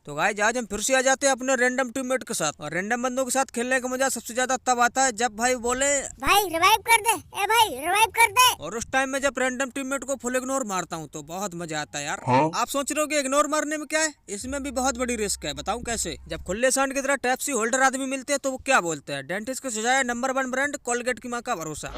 तो गाइस आज हम फिर से आ जाते हैं अपने रैंडम टीममेट के साथ। और रैंडम बंदों के साथ खेलने का मजा सबसे ज्यादा तब आता है जब भाई बोले भाई रिवाइव कर दे, ए भाई रिवाइव कर दे। और उस टाइम में जब रैंडम टीममेट को फुल इग्नोर मारता हूँ तो बहुत मजा आता है यार। आप सोच रहे हो कि इग्नोर मारने में क्या है, इसमें भी बहुत बड़ी रिस्क है। बताऊं कैसे? जब खुले सांड की तरह टैप्सी होल्डर आदमी मिलते हैं तो वो क्या बोलते हैं, डेंटिस्ट को सजाया नंबर 1 ब्रांड, कोलगेट की माँ का भरोसा।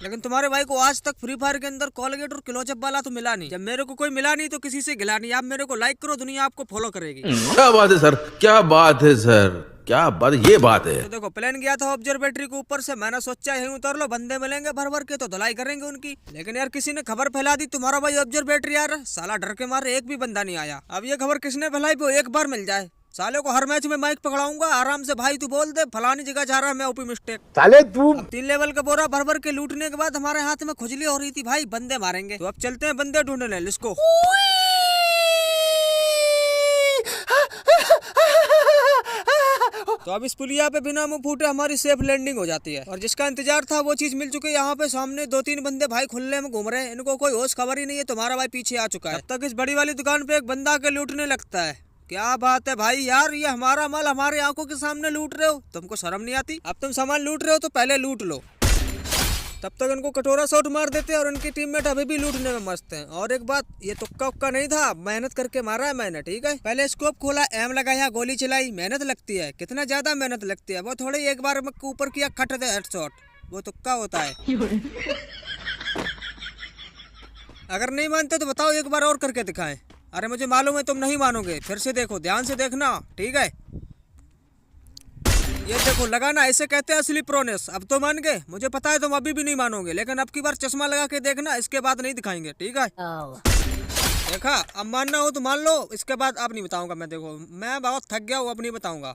लेकिन तुम्हारे भाई को आज तक फ्री फायर के अंदर कोलगेट और क्लोजअप वाला तो मिला नहीं। जब मेरे को कोई मिला नहीं तो किसी से गिला नहीं। आप मेरे को लाइक करो, दुनिया आपको फॉलो करेगी। क्या बात है सर, क्या बात है सर, क्या बात, ये बात है। तो देखो प्लान गया था ऑब्जर्वेटरी के ऊपर से, मैंने सोचा यहीं उतर लो, बंदे मिलेंगे भर भर के तो धुलाई करेंगे उनकी। लेकिन यार किसी ने खबर फैला दी तुम्हारा भाई ऑब्जर्वेटरी यार, साला डर के मारे एक भी बंदा नहीं आया। अब ये खबर किसने फैलाई वो एक बार मिल जाए, साले को हर मैच में माइक पकड़ाऊंगा आराम से। भाई तू बोल दे फलानी जगह जा रहा है मैं, ओपी मिस्टेक। साले तू 3 लेवल का बोरा भर भर के लूटने के बाद हमारे हाथ में खुजली हो रही थी, भाई बंदे मारेंगे। तो अब चलते हैं बंदे ढूंढने, लिस्को। तो अब इस पुलिया पे बिना मुंह फूटे हमारी सेफ लैंडिंग हो जाती है। और जिसका इंतजार था वो चीज मिल चुकी है। यहाँ पे सामने 2-3 बंदे भाई खुले में घूम रहे हैं, इनको कोई होश खबर ही नहीं है। तुम्हारा भाई पीछे आ चुका है। तब तक इस बड़ी वाली दुकान पे एक बंदा के लूटने लगता है। क्या बात है भाई यार, ये हमारा माल हमारे आंखों के सामने लूट रहे हो, तुमको शर्म नहीं आती? अब तुम सामान लूट रहे हो तो पहले लूट लो। तब तक इनको कटोरा शॉट मार देते हैं और इनकी टीममेट अभी भी लूटने में मस्त हैं। और एक बात, ये तुक्का उक्का नहीं था, मेहनत करके मारा है मैंने, ठीक है। पहले स्कोप खोला, एम लगाया, गोली चलाई, मेहनत लगती है, कितना ज्यादा मेहनत लगती है। वो थोड़ी एक बार ऊपर किया खट दे हेडशॉट, वो तुक्का होता है। अगर नहीं मानते तो बताओ, एक बार और करके दिखाएं। अरे मुझे मालूम है तुम नहीं मानोगे, फिर से देखो, ध्यान से देखना, ठीक है। ये देखो लगाना, ऐसे कहते हैं असली प्रोनेस। अब तो मान गए, मुझे पता है तुम अभी भी नहीं मानोगे, लेकिन अब की बार चश्मा लगा के देखना, इसके बाद नहीं दिखाएंगे, ठीक है। देखा, अब मानना हो तो मान लो, इसके बाद अब नहीं बताऊंगा मैं। देखो मैं बहुत थक गया हूँ, अब नहीं बताऊंगा।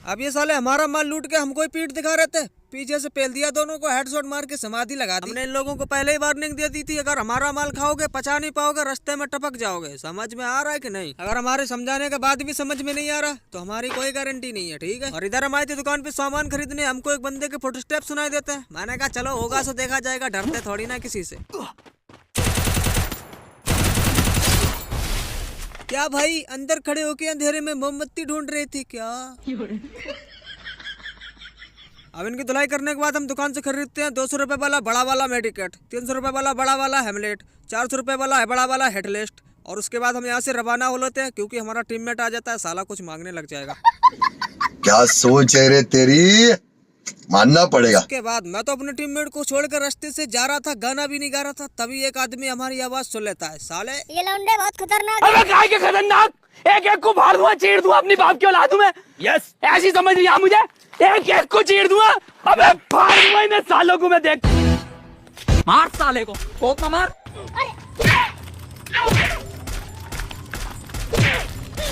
अब ये साले हमारा माल लूट के हमको ही पीठ दिखा रहे थे, पीछे से पेल दिया, दोनों को हेडशॉट मार के समाधि लगा दी। हमने इन लोगों को पहले ही वार्निंग दे दी थी, अगर हमारा माल खाओगे पचा नहीं पाओगे, रास्ते में टपक जाओगे। समझ में आ रहा है कि नहीं? अगर हमारे समझाने के बाद भी समझ में नहीं आ रहा तो हमारी कोई गारंटी नहीं है, ठीक है। और इधर हम आए थे दुकान पे सामान खरीदने, हमको एक बंदे के फुटस्टेप सुनाई देते हैं। मैंने कहा चलो होगा सो देखा जाएगा, डरते थोड़ी ना किसी से। क्या भाई अंदर खड़े होके अंधेरे में मोमबत्ती ढूंढ रही थी क्या? अब इनकी धुलाई करने के बाद हम दुकान से खरीदते हैं 200 रुपए वाला बड़ा वाला मेडिकेट, 300 रुपए वाला बड़ा वाला हेमलेट, 400 रुपए वाला बड़ा वाला हेडलिस्ट। और उसके बाद हम यहाँ से रवाना हो लेते हैं, क्योंकि हमारा टीममेट आ जाता है, साला कुछ मांगने लग जाएगा। क्या सोच है रे तेरी, मानना पड़ेगा। उसके बाद मैं तो अपने टीममेट को छोड़कर रास्ते से जा रहा था, गाना भी नहीं गा रहा था, तभी एक आदमी हमारी आवाज सुन लेता है। साले ये लौंडे बहुत खतरनाक अबे काय के खतरनाक, एक एक को फाड़ दूंगा, चीर दूंगा, अपनी बाप की औलाद हूं मैं। यस ऐसी समझ नहीं आ मुझे, एक एक को चीर दूंगा, अबे फाड़ दूंगा इन सालों को मैं। देख मार साले को, कोक ना मार।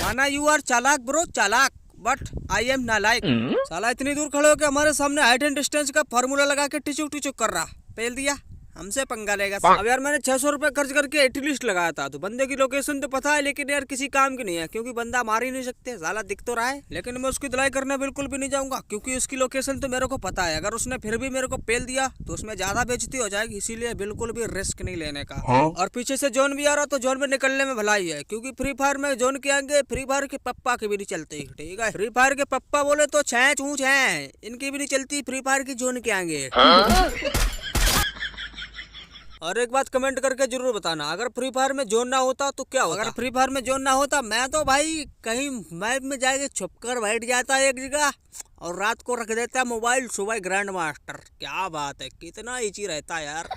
माना यू आर चालाक ब्रो, चालाक, बट आई एम नालायक। साला इतनी दूर खड़े होकर हमारे सामने हाइट एंड डिस्टेंस का फार्मूला लगा के टिचुक टिचुक कर रहा, पेल दिया, हमसे पंगा लेगा। अब यार मैंने 600 रुपए खर्च करके एटलिस्ट लगाया था, तो बंदे की लोकेशन तो पता है, लेकिन यार किसी काम की नहीं है, क्योंकि बंदा मार ही नहीं सकते, साला दिख तो रहा है। लेकिन मैं उसकी धुलाई करने बिल्कुल भी नहीं जाऊंगा, क्योंकि उसकी लोकेशन तो मेरे को पता है। अगर उसने फिर भी मेरे को पेल दिया तो उसमें ज्यादा बेइज्जती हो जाएगी, इसीलिए बिल्कुल भी रिस्क नहीं लेने का। और पीछे से जोन भी आ रहा तो जोन में निकलने में भलाई है, क्योंकि फ्री फायर में जोन के आगे फ्री फायर के पप्पा की भी नहीं चलती, ठीक है। फ्री फायर के पप्पा बोले तो छह चूच है, इनकी भी नहीं चलती फ्री फायर की जोन के आगे। और एक बात कमेंट करके जरूर बताना, अगर फ्री फायर में जोन ना होता तो क्या होता? अगर फ्री फायर में जोन ना होता, मैं तो भाई कहीं मैप में जाके छुपकर बैठ जाता एक जगह और रात को रख देता मोबाइल, सुबह ग्रैंड मास्टर। क्या बात है, कितना इजी रहता है यार।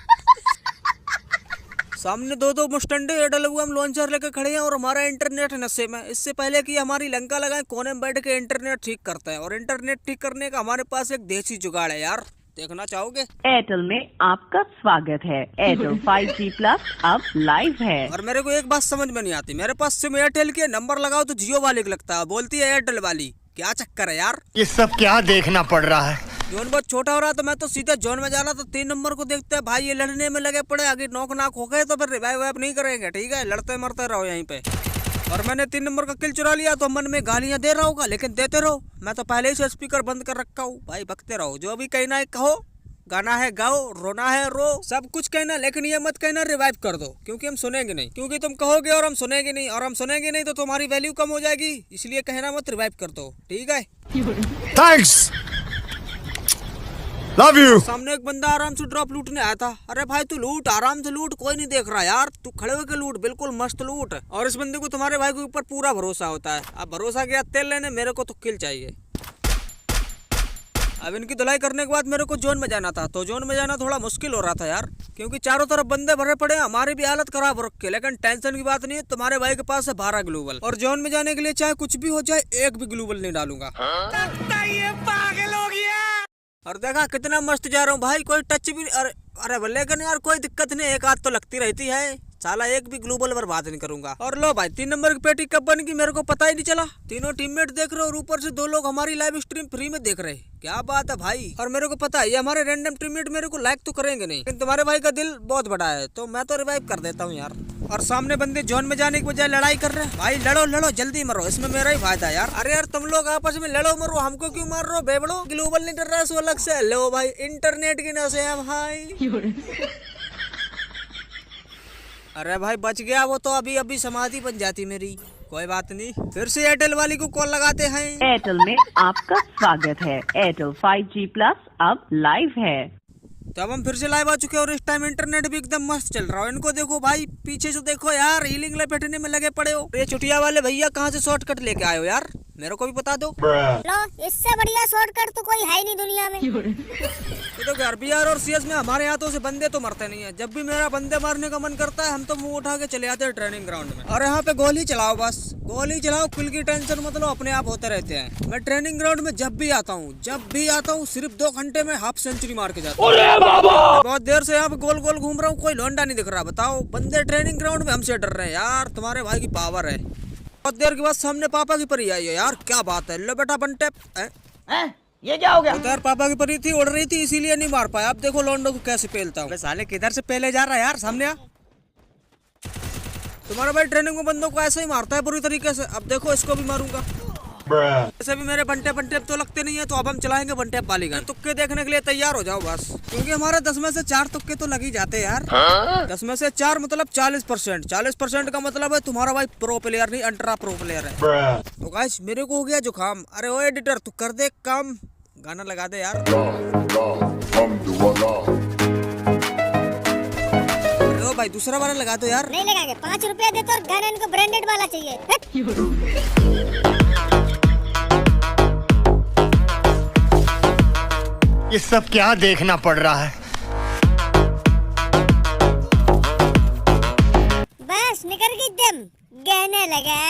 सामने दो मुस्टंडे AWM लॉन्चर लेकर खड़े हैं और हमारा इंटरनेट नशे में। इससे पहले कि हमारी लंका लगाए, कोने में बैठ के इंटरनेट ठीक करते हैं। और इंटरनेट ठीक करने का हमारे पास एक देसी जुगाड़ है यार, देखना चाहोगे? एयरटेल में आपका स्वागत है। एयरटेल 5G प्लस अब लाइव है। और मेरे को एक बात समझ में नहीं आती, मेरे पास सिम एयरटेल की नंबर लगाओ तो जियो वाले को लगता है, बोलती है एयरटेल वाली। क्या चक्कर है यार, ये सब क्या देखना पड़ रहा है। जोन बहुत छोटा हो रहा तो मैं तो सीधे जोन में जा रहा था, 3 नंबर को देखते हैं भाई ये लड़ने में लगे पड़े, आगे नॉक नाक हो गए तो फिर रिवाइव वाइव नहीं करेंगे, ठीक है, लड़ते मरते रहो यहीं पे। और मैंने 3 नंबर का किल चुरा लिया तो मन में गालियां दे रहा होगा, लेकिन देते रहो, मैं तो पहले ही से स्पीकर बंद कर रखा हूँ। भाई बकते रहो, जो भी कहना है कहो, गाना है गाओ, रोना है रो, सब कुछ कहना, लेकिन ये मत कहना रिवाइव कर दो, क्योंकि हम सुनेंगे नहीं, क्योंकि तुम कहोगे और हम सुनेंगे नहीं, और हम सुनेंगे नहीं तो तुम्हारी वैल्यू कम हो जाएगी, इसलिए कहना मत रिवाइव कर दो, ठीक है? Thanks, love you. सामने एक बंदा आराम से ड्रॉप लूटने आया था। अरे भाई तू लूट, आराम से लूट, कोई नहीं देख रहा यार, तू खड़े होकर लूट, बिल्कुल मस्त लूट। और इस बंदे को तुम्हारे भाई के ऊपर पूरा भरोसा होता है। अब भरोसा गया तेल लेने, मेरे को तो किल चाहिए। अब इनकी धुलाई करने के बाद मेरे को जोन में जाना था, तो जोन में जाना थोड़ा मुश्किल हो रहा था यार, क्योंकि चारों तरफ बंदे भरे पड़े, हमारी भी हालत खराब हो रखी है। लेकिन टेंशन की बात नहीं है, तुम्हारे भाई के पास है 12 ग्लोबल, और जोन में जाने के लिए चाहे कुछ भी हो जाए, एक भी ग्लोबल नहीं डालूंगा। पागल हो गया। और देखा कितना मस्त जा रहा हूँ भाई, कोई टच भी। अरे लेकिन यार कोई दिक्कत नहीं, एक आध तो लगती रहती है, साला एक भी ग्लोबल बर्बाद नहीं करूंगा। और लो भाई 3 नंबर की पेटी कब बन गई मेरे को पता ही नहीं चला। तीनों टीममेट देख रहे और ऊपर से 2 लोग हमारी लाइव स्ट्रीम फ्री में देख रहे, क्या बात है भाई। और मेरे को पता है ये हमारे रैंडम टीममेट मेरे को लाइक तो करेंगे नहीं, लेकिन तुम्हारे भाई का दिल बहुत बड़ा है, तो मैं तो रिवाइव कर देता हूँ यार। और सामने बंदे जोन में जाने की बजाय लड़ाई कर रहे हैं। भाई लड़ो लड़ो, जल्दी मरो, इसमें मेरा ही फायदा यार। अरे यार तुम लोग आपस में लड़ो मरो, हमको क्यों मार रहे हो बेबड़ो? ग्लोबल नहीं डर रहा है सो अलग से। लो भाई इंटरनेट की नशे है भाई। अरे भाई बच गया वो, तो अभी अभी समाधि बन जाती मेरी। कोई बात नहीं, फिर से एयरटेल वाली को कॉल लगाते हैं। एयरटेल में आपका स्वागत है। एयरटेल 5G प्लस अब लाइव है। तो अब हम फिर से लाइव आ चुके हैं और इस टाइम इंटरनेट भी एकदम मस्त चल रहा है। इनको देखो भाई, पीछे से देखो यार, हीलिंग ले बैठने में लगे पड़े हो। ये चुटिया वाले भैया कहाँ से शॉर्टकट लेके आए हो यार, मेरे को भी बता दो। लो, इससे बढ़िया शॉर्टकट तो कोई है ही नहीं दुनिया में। ये तो घर BR और CS में हमारे हाथों से बंदे तो मरते नहीं है। जब भी मेरा बंदे मारने का मन करता है, हम तो मुंह उठा के चले आते हैं ट्रेनिंग ग्राउंड में। और यहाँ पे गोली चलाओ, बस गोली चलाओ, किल की टेंशन मतलब अपने आप होते रहते हैं। मैं ट्रेनिंग ग्राउंड में जब भी आता हूँ सिर्फ 2 घंटे में हाफ सेंचुरी मार के जाता हूँ। बहुत देर से यहाँ पे गोल गोल घूम रहा हूँ, कोई लौंडा नहीं दिख रहा। बताओ, बंदे ट्रेनिंग ग्राउंड में हमसे डर रहे हैं यार, तुम्हारे भाई की पावर है। बहुत देर के बाद सामने पापा की परी आई है यार, क्या बात है। लो बेटा वन टैप। ये क्या हो गया? यार पापा की परी थी, उड़ रही थी, इसीलिए नहीं मार पाया। अब देखो लौंडो को कैसे पेलता हूँ। साले किधर से पहले जा रहा है यार, सामने आ। तुम्हारा भाई ट्रेनिंग में बंदों को ऐसे ही मारता है बुरी तरीके से। अब देखो इसको भी मारूंगा। ऐसे भी मेरे बंटे तो लगते नहीं है, तो अब हम चलाएंगे बंटे वाली गन। तुक्के देखने के लिए तैयार हो जाओ बस, क्योंकि हमारे 10 में से 4 तुक्के तो लग ही जाते हैं यार। 10 में से 4 मतलब 40%। 40% का मतलब है तुम्हारा भाई प्रो प्लेयर नहीं, अल्ट्रा प्रो प्लेयर है। तो गाइस मेरे को हो गया जुकाम। अरे ओ एडिटर तू कर दे काम, गाना लगा दे यार। ओ भाई दूसरा वाला लगा दो यार। नहीं लगाएंगे, 5 रुपया दे तो, और गाना इनको ब्रांडेड वाला चाहिए। ये सब क्या देखना पड़ रहा है? बस निकल गई दम, गहने लगा।